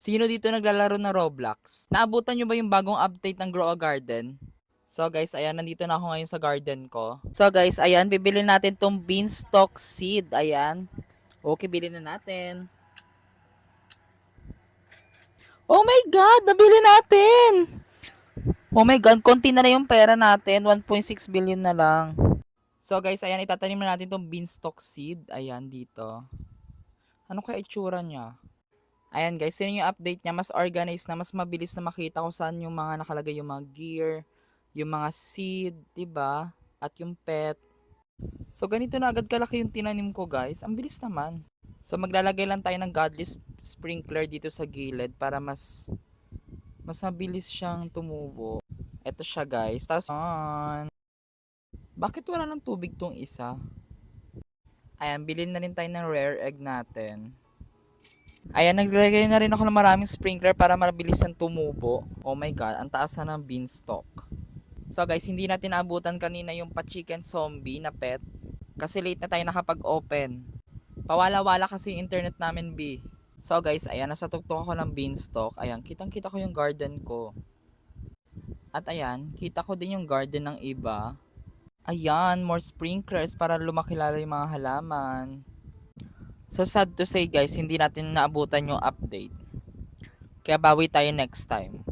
Sino dito naglalaro ng Roblox? Naabutan nyo ba yung bagong update ng Grow a Garden? So guys, ayan, nandito na ako ngayon sa garden ko. So guys, ayan, bibili natin tong beanstalk seed. Ayan. Okay, bilhin na natin. Oh my God, nabili natin! Oh my God, konti na yung pera natin. 1.6 billion na lang. So guys, ayan, itatanim na natin tong beanstalk seed. Ayan, dito. Ano kaya itsura niya? Ayan guys, yun yung update niya. Mas organized na, mas mabilis na makita kung saan yung mga nakalagay yung mga gear, yung mga seed, 'di ba? At yung pet. So ganito na agad kalaki yung tinanim ko guys. Ang bilis naman. So maglalagay lang tayo ng godly sprinkler dito sa gilid para mas mabilis siyang tumubo. Ito siya guys. Tapos bakit wala ng tubig tong isa? Ayan, bilhin na rin tayo ng rare egg natin. Ayan, naglagay na rin ako ng maraming sprinkler para mabilis ang tumubo. Oh my God, ang taas na ng beanstalk. So guys, hindi natin naabutan kanina yung pa-chicken zombie na pet. Kasi late na tayo nakapag-open. Pawala-wala kasi yung internet namin, B. So guys, ayan, nasa tuktok ako ng beanstalk. Ayan, kitang-kita ko yung garden ko. At ayan, kita ko din yung garden ng iba. Ayan, more sprinklers para lumaki lalo yung mga halaman. So sad to say guys, hindi natin naabutan yung update. Kaya bawi tayo next time.